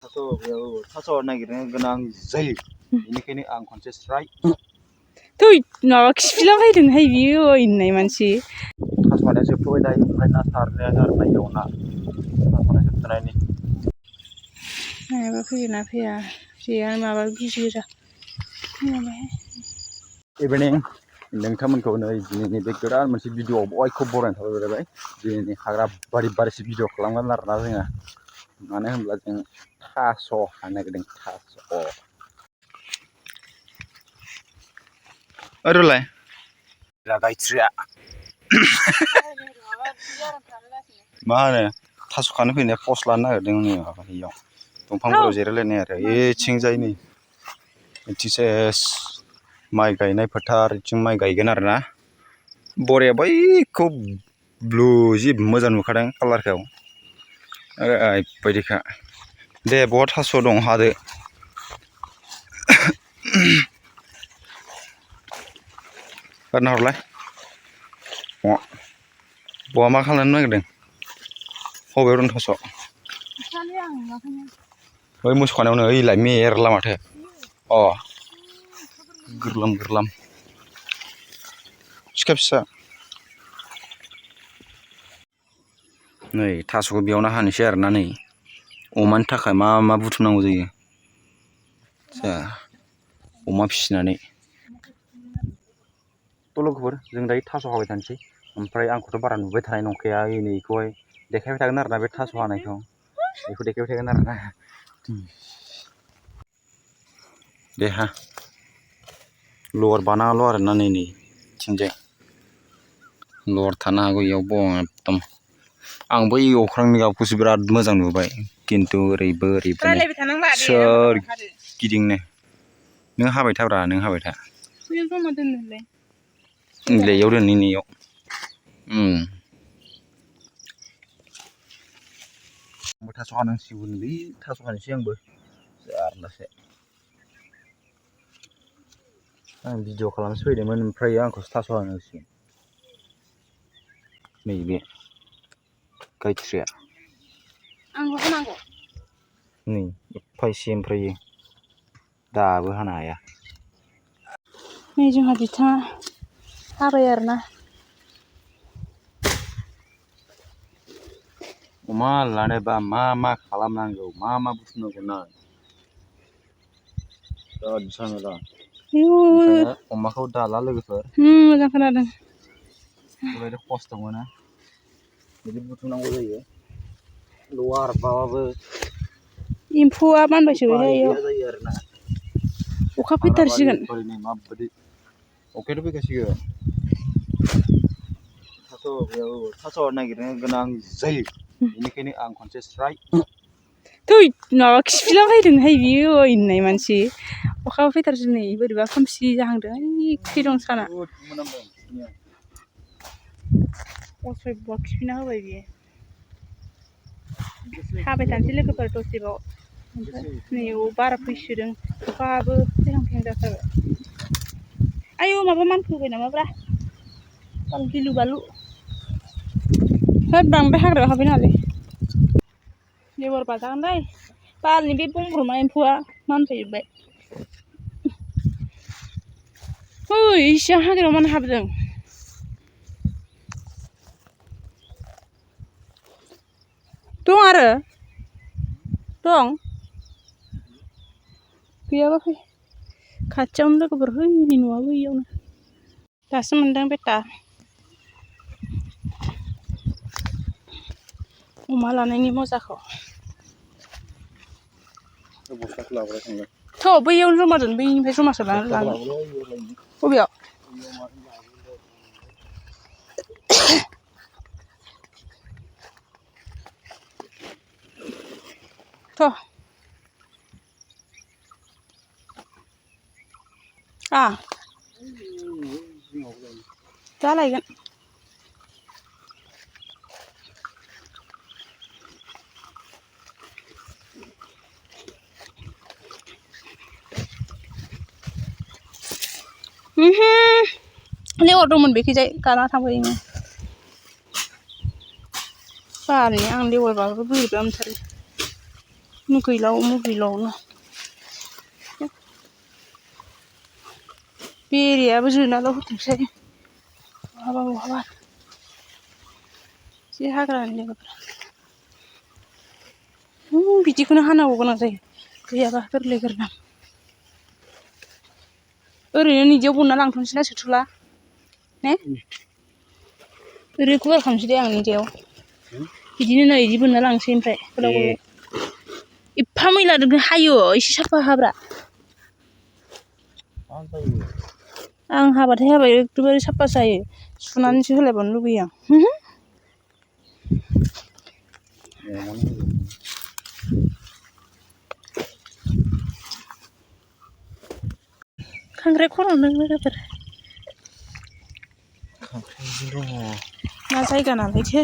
थास' नागिरनो गोनां जायो बेनिखायनो आं खनसे स्राय थै माबा खिफिलाबायदोंहाय बियो होननाय मानसि थास'आनो जोबथ'बाय दायो ओमफ्राय ना सारनाया गारनायाव ना थास'आनो जोबथ'नायनि नायाबा फैयोना फैया जेया माबा गिदिर गोजा इभिनिं नोंथांमोनखौ नै दिनैनि बे गोदान मोनसे भिडिअ'आव बयखौबो बरायना थाबाय दिनैनि हाग्रा बारिसो भिडिअ' खालामगोन आरोना जोङो मानो होनब्ला जों थास' हानो नागिरदों थास' ओरैलाय गायत्रिया मा होनो थास' खानो फैनाया पस्ट लानो नागिरदों नै माबा इयाव दंफांफोराव जिरायलायनाय आरो एथिंजाय नै सेस माइ गायनाय फोथार बिथिं माइ गायगोन आरोना बरिया बैखौ ब्लु जि मोजां नुखादों कालारखौ ओरैबायदिखा दे बहा थास' दं हादो गारना हरलाय बहा मा खालामनो नागिरदों बबेयाव दं थास' बै मोसौ खानायावनो ओइलाय मेरला माथो अ गोरलाम सिखा फिसा नै थास'खौ बेयावनो हानोसै आरोना नै अमानि थाखाय मा बुथुमनांगौ जायो जा अमा फिसिनानै दल'गफोर जों दायो थास' हाबाय थानोसै ओमफ्राय आंखौथ' बारा नुबाय थानाय नंखाया नैखौहाय देखायबाय थागोन आरोना बे थास' हानायखौ बेखौ देखायबाय थागोन आरोना दे हा लवार बानाङाल' आरोना नै थिंजाय लवार थानो हागौ इयाव एकदम आं बै अख्रांनि गाबखौसो बिराद मोजां नुबाय खिन्थु ओरैबो सोर गिदिंनो नों हाबाय थाब्रा नों हाबाय था इयाव दोननि नैयाव आंबो थास' हानांसिगौलै थास' हानोसै आंबो जारलासो आं भिडिअ' खालामनोसो फैदोंमोन ओमफ्राय आंखौसो थास' हानो होसिगोन नैबे गायत्रिया नै एफा एसे ओमफ्राय दाबो हानो हाया नै जोंहा बिथाङा हाबाय आरोना अमा लानोबा मा खालामनांगौ मा बुथुमनांगौ ना बिराद झामेला ओंखायनो अमाखौ दाला लोगोफोर मोजां खोनादों बेबायदि खस्थ' मोनो बिदि बुथुमनांगौ जायो लवार बाबाबो एम्फौआ मानबायसोबायहाय इयाव जायो आरोना अखा फैथारसिगोन माबायदि अखायाथ' फैखासिगोन थास' नागिरनो गोनां जायो बेनिखायनो आं खनसे स्राय थै माबा खिफिलाबायदोंहाय बियो होननाय मानसि अखा फैथारसै नै बोरैबा खोमसि जाहांदों ओइ खैरं साना असयब खिफिना होबाय बियो हाबाय थानोसै लोगोफोर दसेबाव ओमफ्राय नै बारा फैसोदों अखाबो फैहां जाथारबाय आयौ माबा मानखोबाय नामाब्रा गिलु बालु होद बांद्राय हाग्रायाव हाबबाय नामालै लेवार बाजागोनलै बालनि बे बंब्रमा एम्फौआ मानफैजोब्बाय ओइ इसिबां हाग्रायाव मानो हाबदों दं आरो दं गैयाबा फै खाथियावनो लोगोफोर हैनि न'आबो इयावनो दासो मोनदों बेटा अमा लानायनि मजाखौ थ' बैयावनो जमा दोन बैनिफ्राय जमासो लाङो बबेयाव थ' दा लायगोन लेवार दंमोन बेखैजाय गाना थांबायनो बालनि आं लेवार बाबो बोरैबा मोनथारो मुगैलावनो बेरेयाबो जोनाल' होथोंसै बहाबा जि हाग्रानि लोगोफोर बिदिखौनो हानांगौ गोनां जायो गैयाबा गोरलै गोरलाम ओरैनो निदियाव बोनना लांथ'नोसै ना सोथुला ने ओरैनो गुवार खालामनोसै दे आं निदियाव बिदिनो नै बिदि बोनना लांसै ओमफ्राय गोलाव एफा मैला हायो एसे साफा हाब्रा आं हाबाथाय हाबाय एकदमबारे साफा जायो सुनानैसो होलायबावनो लुगैयो आं खांख्राइ खर' नों लोगोफोर मा जायगा नालायथो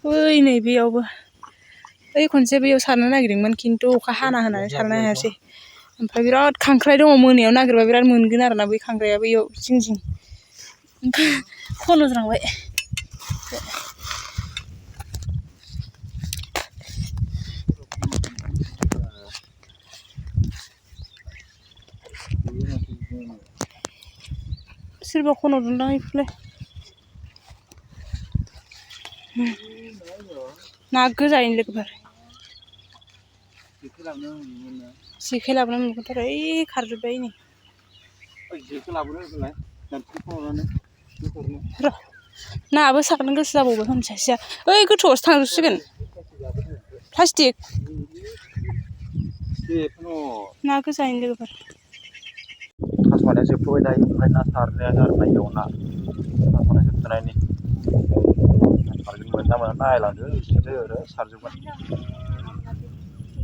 बै नै बेयावबो ओइ खनसे बैयाव सारनो नागिरदोंमोन खिन्थु अखा हाना होनानै सारनो हायासै ओमफ्राय बिराद खांख्राइ दङ मोनायाव नागिरबा बिराद मोनगोन आरोना बै खांख्राइया बैयाव जिं खन'ज्रांबाय सोरबा खन'दोंदां बेखौलाय ना गोजायैनो लोगोफोर जेखाइ लाबोनो मोनगोनथ' आरो ओइ खारजोब्बाय नै नाबो सारनो गोसो जाबावबाय हनै सासेया ओइ गोथौआवसो थांजोबसिगोन प्लास्टिक ना गोजायैनो लोगोफोर थास'नाया जोबथ'बाय दायो ओमफ्राय ना सारनाया आरोना इयाव ना थास'नाय जोबथ'नायनि सारगोन मोनना मोना नायलांदो बिसोरो ओरै सारजोबगोन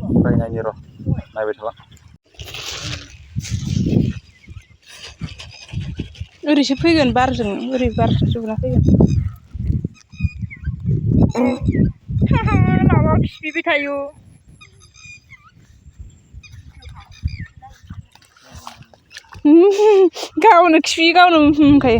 ओमफ्राय नायनि र' नायबाय थाला ओरैसो फैगोन बारजों ओरै बार सुजुना फैगोन माबा खिफैबाय थायो गावनो खिफैयो गावनो होनखायो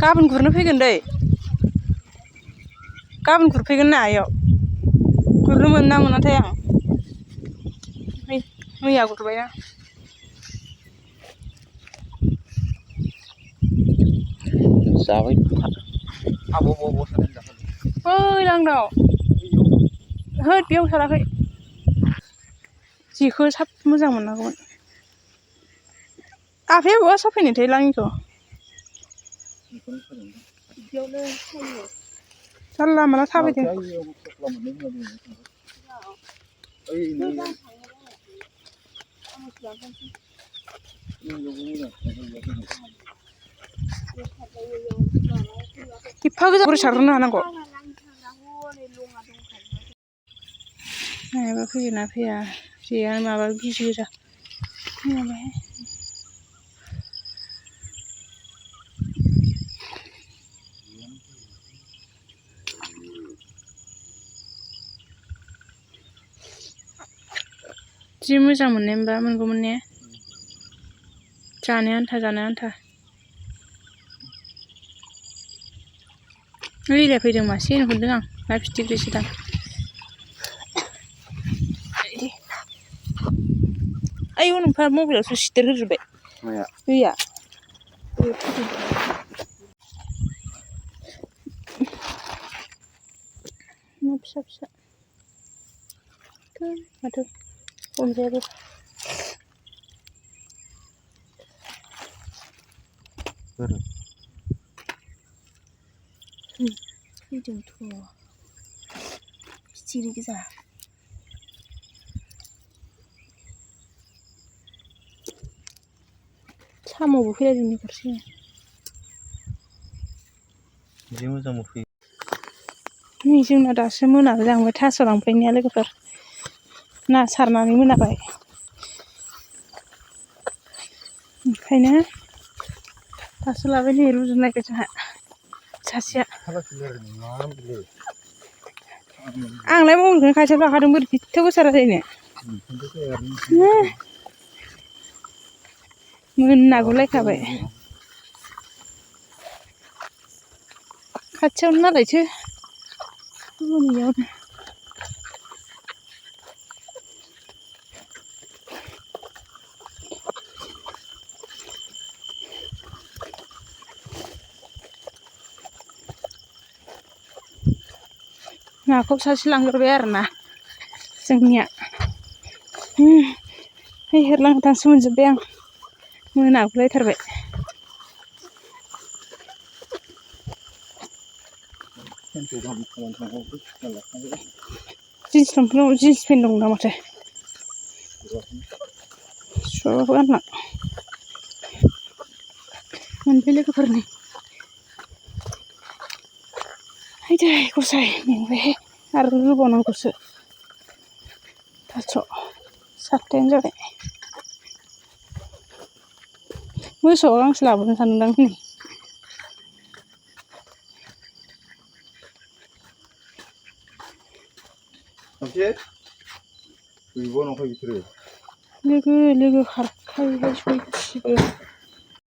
गाबोन गुरनो फैगोन दै गाबोन गुरफैगोन ना आयाव गुरनो मोनो ना मोनाथाय आं मैया गुरबायना जाबाय ओइ लांदां होद बेयाव साराखै जेखौ साब मोजां मोननांगौमोन आफाया बहा साफैनायथाय लाङिखौ जानला माला साफैदों एफा गोजान बोरै सारनो हानांगौ नायाबा फैयोना फैया जेया माबा गिजि गोजा जि मोजां मोननाय मोनबा मोनगौमोन ने जानो आन्था ओइलाय फैदों मासे नुहुरदों आं ना फिथिख्रिसोदां आयौ नोंफा मबाइलावसो सिदेर होजोब्बाय दैया ना फिसा माथो हमजायाबो फैदोंथ' फिथिख्रि गोजा साम'बो फैलायदों नै फारसे जि मोजां मोनफैयो नै जोंना दासो मोनाबाय लांबाय थास' लांफैनाया लोगोफोर ना सारनानै मोनाबाय ओंखायनो दासो लाबाय नै रुजुनायबाय जोंहा सासेया आंलाय मबाइलखौनो खाथियाव लाखादों बोरै एथ' गोसा रायलायनो मोननागुलायखाबाय खाथियावनो नालायथो मोनैयावनो नाखौ सासे लांग्रोबाय आरो ना जोंनिया हेरलांथांसो मोनजोब्बाय आं मोनागुलायथारबाय जिन्स लंपेन्टाव जिन्स पेन्ट दं ना माथो सुवाबाबो गानलां मोनबाय लोगोफोरनि हायदै गसाय मेंबायहाय आरो रुबावनांगौसो दाथ' 7थायानो जाबाय मोसौआ गांसो लाबोनो सानदों नै लोगो खारखायोहाय सयथिबो